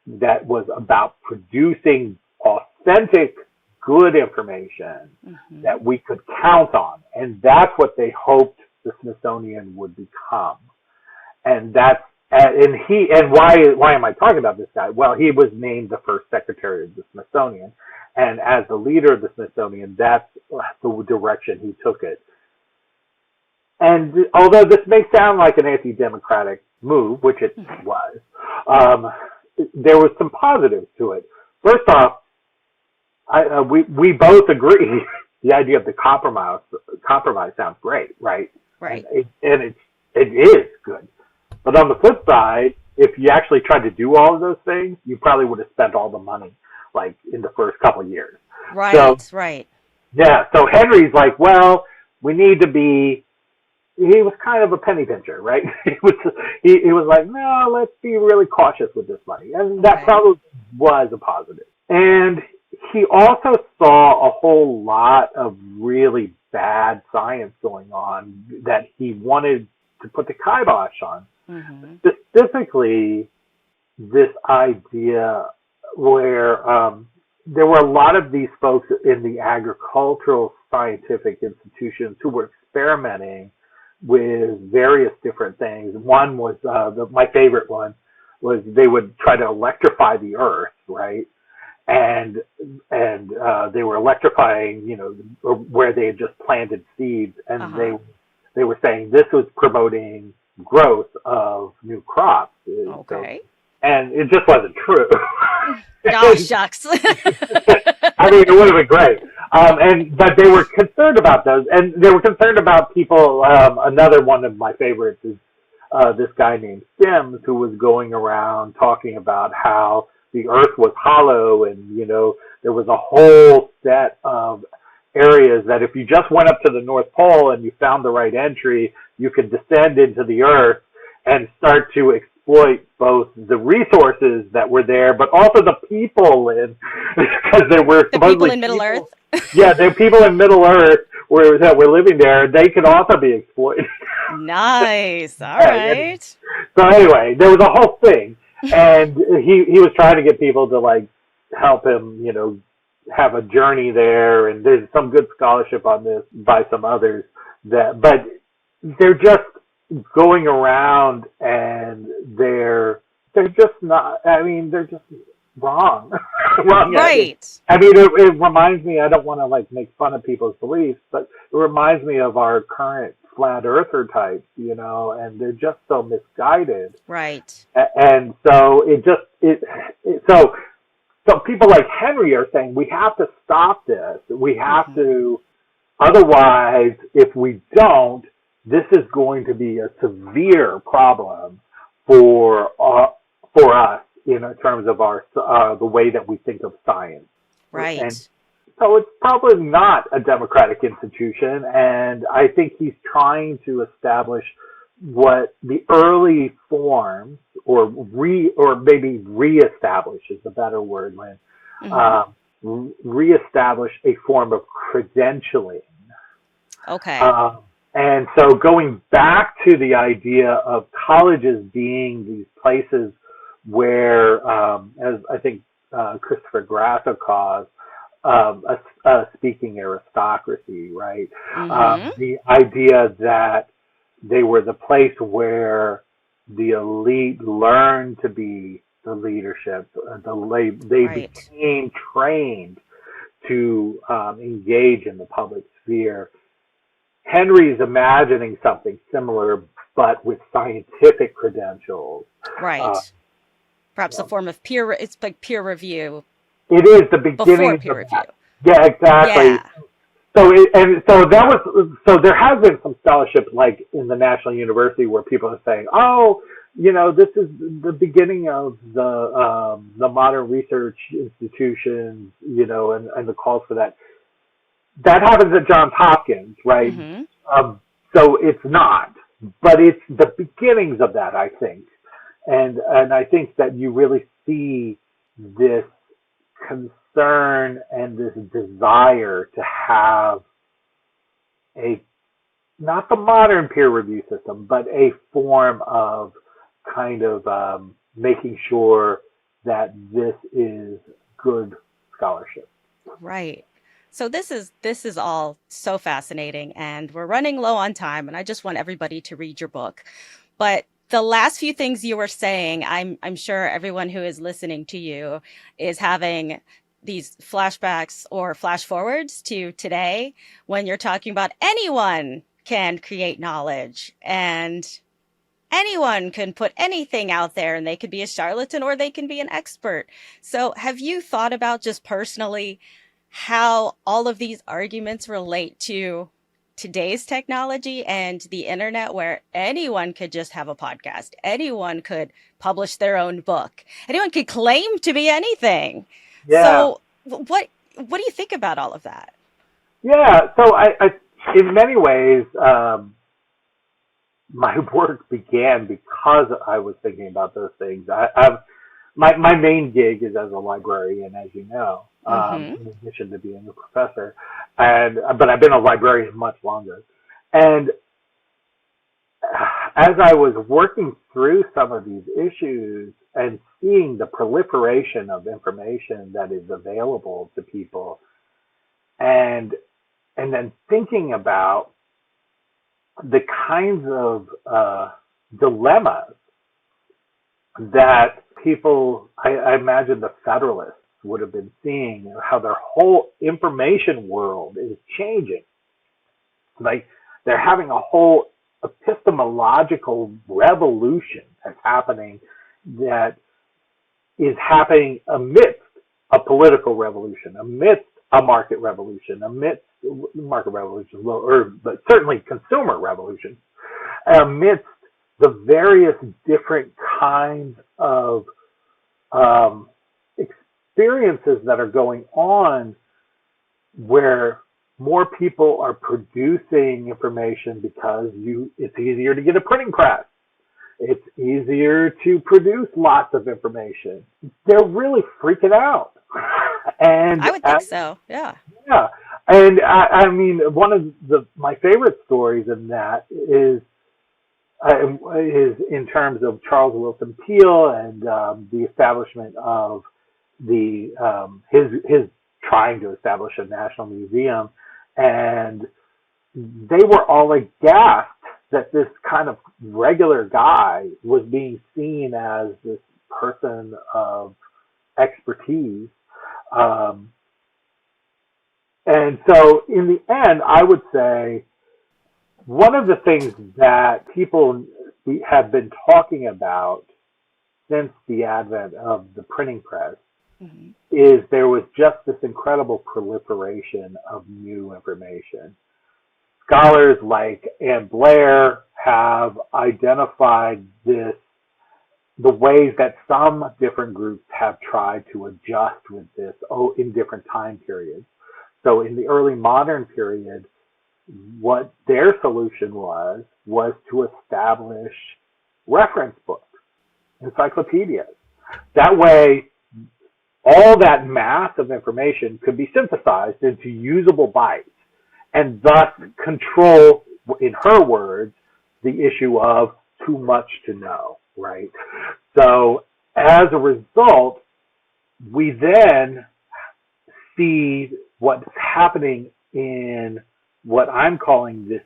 that was about producing authentic, good information that we could count on. And that's what they hoped the Smithsonian would become. And that's, and why am I talking about this guy? Well, he was named the first secretary of the Smithsonian. And as the leader of the Smithsonian, that's the direction he took it. And although this may sound like an anti-democratic move, which it was, there was some positives to it. First off, we both agree the idea of the compromise sounds great, right? Right. And it is good. But on the flip side, if you actually tried to do all of those things, you probably would have spent all the money, like in the first couple of years. Right. Right. Yeah. So Henry's like, well, we need to be. He was kind of a penny pincher, right? He was like, no, let's be really cautious with this money. And that probably was a positive. And he also saw a whole lot of really bad science going on that he wanted to put the kibosh on. Specifically, this idea where there were a lot of these folks in the agricultural scientific institutions who were experimenting with various different things. One was, my favorite one, was they would try to electrify the earth, right? And they were electrifying, where they had just planted seeds, and they were saying this was promoting growth of new crops. Okay. And it just wasn't true. Oh, shucks. I mean, it would have been great. But they were concerned about those, and they were concerned about people. Another one of my favorites is this guy named Sims, who was going around talking about how the earth was hollow, and, there was a whole set of areas that if you just went up to the North Pole and you found the right entry, you could descend into the earth and start to exploit both the resources that were there, but also the people because there were the people in Middle Earth. Yeah, the people in Middle Earth that were living there, they could also be exploited. Nice. All right. So anyway, there was a whole thing, and he was trying to get people to help him, have a journey there, and there's some good scholarship on this by some others but they're just going around and they're just not, they're just wrong. Wrong. Right. It reminds me, I don't want to make fun of people's beliefs, but it reminds me of our current flat earther types, and they're just so misguided. Right. And so so people like Henry are saying, we have to stop this. We have to, otherwise, if we don't, this is going to be a severe problem for us in terms of our the way that we think of science. Right. And so it's probably not a democratic institution, and I think he's trying to establish what the early forms, or maybe reestablish is a better word, Lynn, reestablish a form of credentialing. Okay. And so going back to the idea of colleges being these places where, as I think Christopher Grasso calls, a speaking aristocracy, right? The idea that they were the place where the elite learned to be the leadership. They became trained to engage in the public sphere. Henry's imagining something similar, but with scientific credentials. Right. Perhaps a form of it's like peer review. It is the beginning before peer review. Yeah, exactly. Yeah. So there has been some scholarship, like in the National University, where people are saying, "Oh, this is the beginning of the modern research institutions, and the calls for that. That happens at Johns Hopkins, right? Mm-hmm. So it's not, but it's the beginnings of that, I think. And I think that you really see this concern and this desire to have a, not the modern peer review system, but a form of kind of making sure that this is good scholarship. Right. So this is all so fascinating, and we're running low on time, and I just want everybody to read your book. But the last few things you were saying, I'm sure everyone who is listening to you is having these flashbacks or flash forwards to today when you're talking about anyone can create knowledge and anyone can put anything out there, and they could be a charlatan or they can be an expert. So have you thought about just personally how all of these arguments relate to today's technology and the internet, where anyone could just have a podcast, anyone could publish their own book, anyone could claim to be anything? Yeah. So what do you think about all of that? Yeah. So I in many ways, my work began because I was thinking about those things. My main gig is as a librarian, as you know, Mm-hmm. in addition to being a professor, but I've been a librarian much longer. And as I was working through some of these issues and seeing the proliferation of information that is available to people, and then thinking about the kinds of dilemmas that people, I imagine the Federalists would have been seeing, how their whole information world is changing. Like they're having a whole epistemological revolution that's happening, that is happening amidst a political revolution, amidst a market revolution, but certainly consumer revolution, amidst the various different kinds of experiences that are going on, where more people are producing information because it's easier to get a printing press. It's easier to produce lots of information. They're really freaking out. And I would think so. Yeah. yeah, and I mean, one of my favorite stories in that is in terms of Charles Wilson Peel and the establishment of his trying to establish a national museum, and they were all aghast that this kind of regular guy was being seen as this person of expertise. And so in the end, I would say one of the things that people have been talking about since the advent of the printing press Mm-hmm. is there was just this incredible proliferation of new information. Scholars like Ann Blair have identified the ways that some different groups have tried to adjust with this in different time periods. So in the early modern period, what their solution was to establish reference books, encyclopedias. That way, all that mass of information could be synthesized into usable bytes, and thus control, in her words, the issue of too much to know, right? So as a result, we then see what's happening in what I'm calling this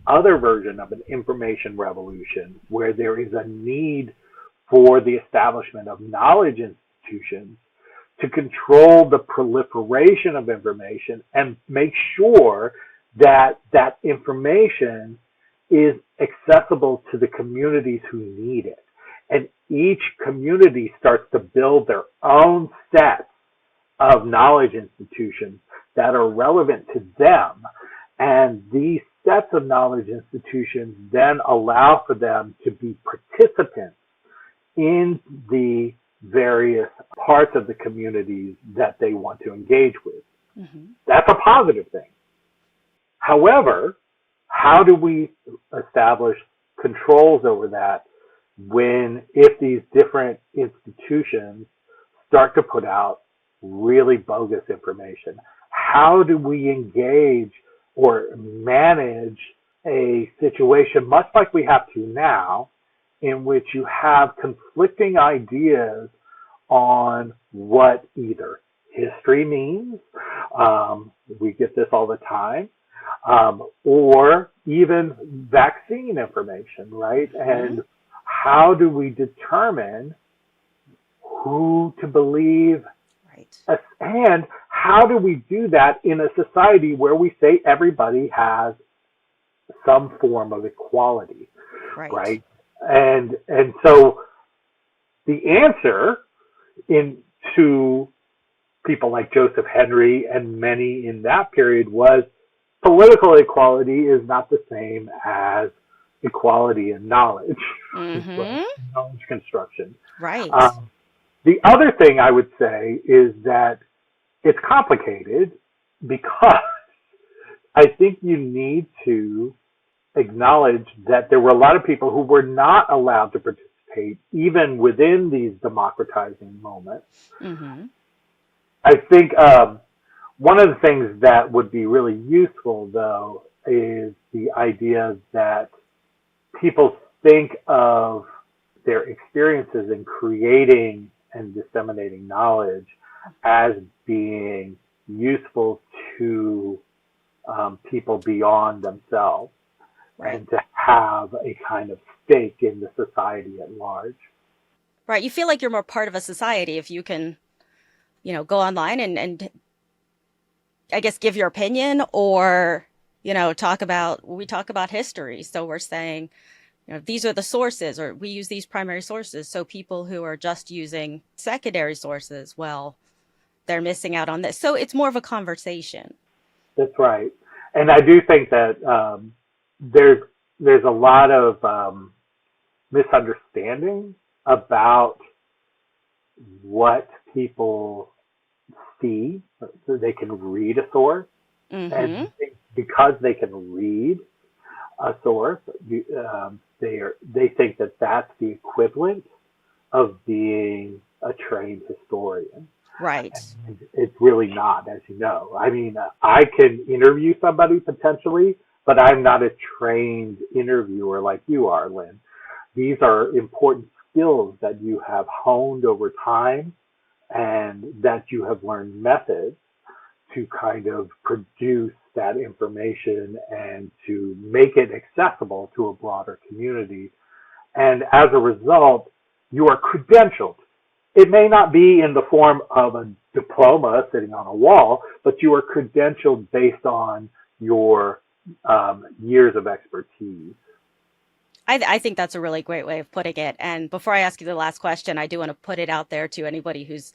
other version of an information revolution, where there is a need for the establishment of knowledge institutions to control the proliferation of information and make sure that that information is accessible to the communities who need it. And each community starts to build their own sets of knowledge institutions that are relevant to them. And these sets of knowledge institutions then allow for them to be participants in the various parts of the communities that they want to engage with. Mm-hmm. That's a positive thing. However, how do we establish controls over that if these different institutions start to put out really bogus information? How do we engage or manage a situation much like we have to now, in which you have conflicting ideas on what either history means, we get this all the time, or even vaccine information, right? Mm-hmm. And how do we determine who to believe? Right. And how do we do that in a society where we say everybody has some form of equality, right? And so the answer to people like Joseph Henry and many in that period was political equality is not the same as equality in knowledge, Mm-hmm. knowledge construction. Right. The other thing I would say is that it's complicated because I think you need to acknowledge that there were a lot of people who were not allowed to participate even within these democratizing moments. Mm-hmm. I think one of the things that would be really useful, though, is the idea that people think of their experiences in creating and disseminating knowledge as being useful to people beyond themselves, Right. and to have a kind of stake in the society at large. Right. You feel like you're more part of a society if you can, go online and I guess give your opinion or, talk about history. So we're saying, these are the sources, or we use these primary sources. So people who are just using secondary sources, well, they're missing out on this. So it's more of a conversation. That's right. And I do think that there's a lot of misunderstanding about what people see. So they can read a source, Mm-hmm. and because they can read a source, they think that that's the equivalent of being a trained historian. Right. And it's really not, as you know. I mean, I can interview somebody potentially, but I'm not a trained interviewer like you are, Lynn. These are important skills that you have honed over time and that you have learned methods to kind of produce that information and to make it accessible to a broader community. And as a result, you are credentialed. It may not be in the form of a diploma sitting on a wall, but you are credentialed based on your years of expertise. I think that's a really great way of putting it. And before I ask you the last question, I do want to put it out there to anybody who's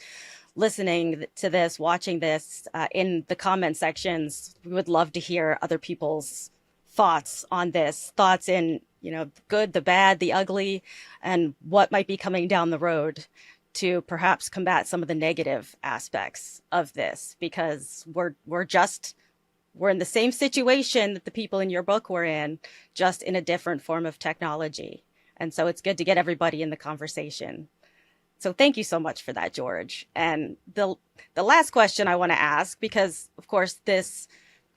listening to this, watching this, in the comment sections. We would love to hear other people's thoughts on this, thoughts in, the good, the bad, the ugly, and what might be coming down the road to perhaps combat some of the negative aspects of this, because we're in the same situation that the people in your book were in, just in a different form of technology. And so it's good to get everybody in the conversation. So thank you so much for that, George. And the last question I want to ask, because of course this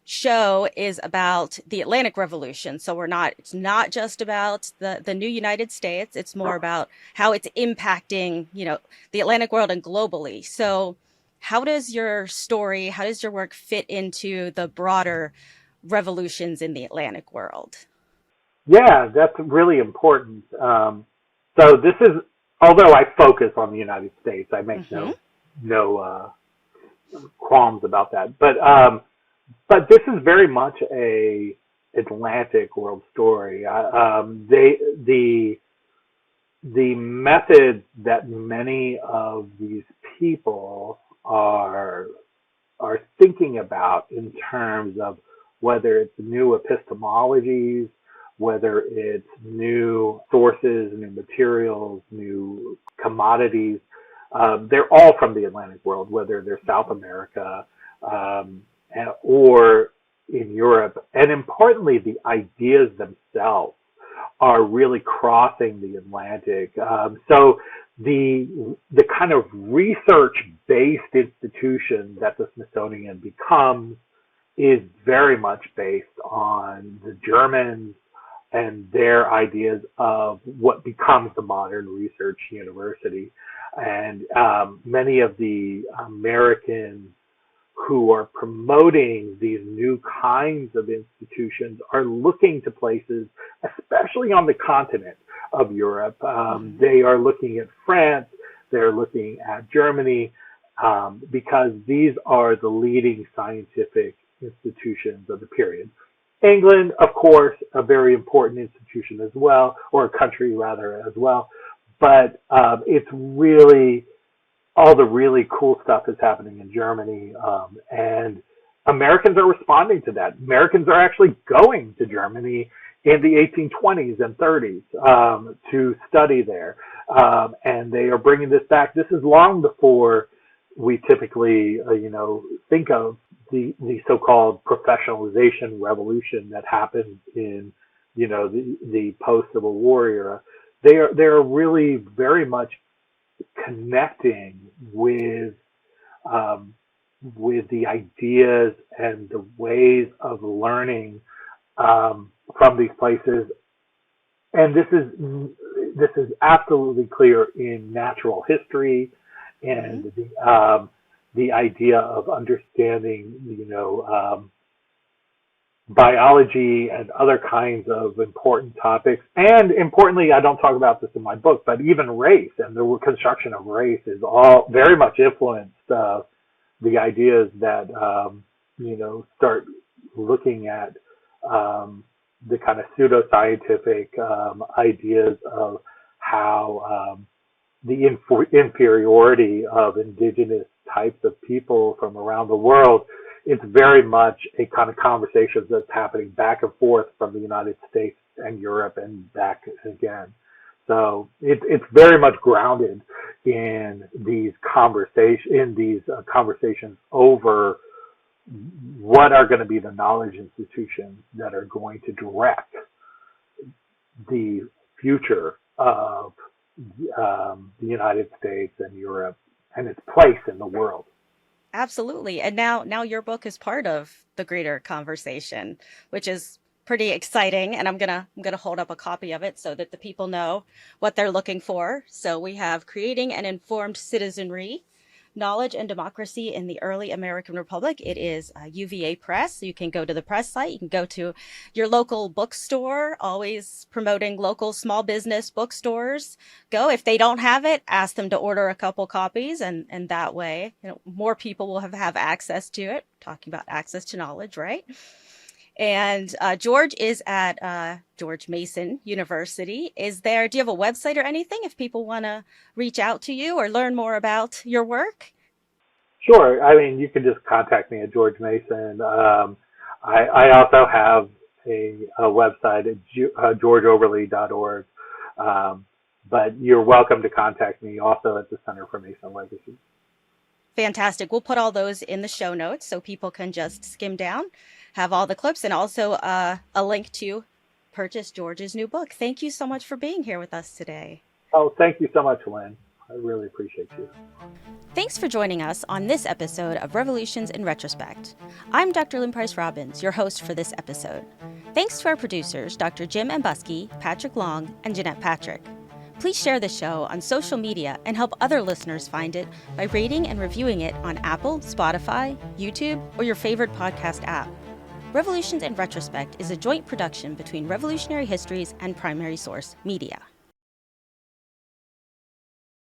show is about the Atlantic Revolution. So it's not just about the new United States. It's more about how it's impacting, the Atlantic world and globally. So how does your work fit into the broader revolutions in the Atlantic world? Yeah, that's really important. So this is, although I focus on the United States, I make no qualms about that. But this is very much a Atlantic world story. The method that many of these people are thinking about in terms of whether it's new epistemologies whether it's new sources, new materials, new commodities. They're all from the Atlantic world, whether they're South America or in Europe. And importantly, the ideas themselves are really crossing the Atlantic. So the kind of research-based institution that the Smithsonian becomes is very much based on the Germans and their ideas of what becomes the modern research university. And many of the Americans who are promoting these new kinds of institutions are looking to places, especially on the continent of Europe. They are looking at France, they're looking at Germany, because these are the leading scientific institutions of the period. England, of course, a very important institution as well, or a country rather as well, but it's really, all the really cool stuff is happening in Germany, and Americans are responding to that. Americans are actually going to Germany in the 1820s and 30s to study there, and they are bringing this back. This is long before we typically, think of the so-called professionalization revolution that happened in, the post-Civil War era. They're really very much connecting with the ideas and the ways of learning from these places, and this is absolutely clear in natural history and the idea of understanding, biology and other kinds of important topics. And importantly, I don't talk about this in my book, but even race and the construction of race is all very much influenced the ideas that, start looking at the kind of pseudoscientific ideas of how the inferiority of indigenous types of people from around the world. It's very much a kind of conversation that's happening back and forth from the United States and Europe and back again. So it's very much grounded in these conversations over what are going to be the knowledge institutions that are going to direct the future of the United States and Europe and its place in the world. Absolutely. And now your book is part of the greater conversation, which is pretty exciting. And I'm gonna hold up a copy of it so that the people know what they're looking for. So we have Creating an Informed Citizenry, Knowledge and Democracy in the Early American Republic. It is UVA Press. So you can go to the press site. You can go to your local bookstore, always promoting local small business bookstores. Go. If they don't have it, ask them to order a couple copies. And that way, more people will have access to it. Talking about access to knowledge, right? And George is at George Mason University. Do you have a website or anything if people want to reach out to you or learn more about your work? Sure. I mean, you can just contact me at George Mason. I also have a website at georgeoberle.org. But you're welcome to contact me also at the Center for Mason Legacy. Fantastic. We'll put all those in the show notes so people can just skim down, have all the clips, and also a link to purchase George's new book. Thank you so much for being here with us today. Oh, thank you so much, Lynn. I really appreciate you. Thanks for joining us on this episode of Revolutions in Retrospect. I'm Dr. Lynn Price Robbins, your host for this episode. Thanks to our producers, Dr. Jim Ambuski, Patrick Long, and Jeanette Patrick. Please share the show on social media and help other listeners find it by rating and reviewing it on Apple, Spotify, YouTube, or your favorite podcast app. Revolutions in Retrospect is a joint production between Revolutionary Histories and Primary Source Media.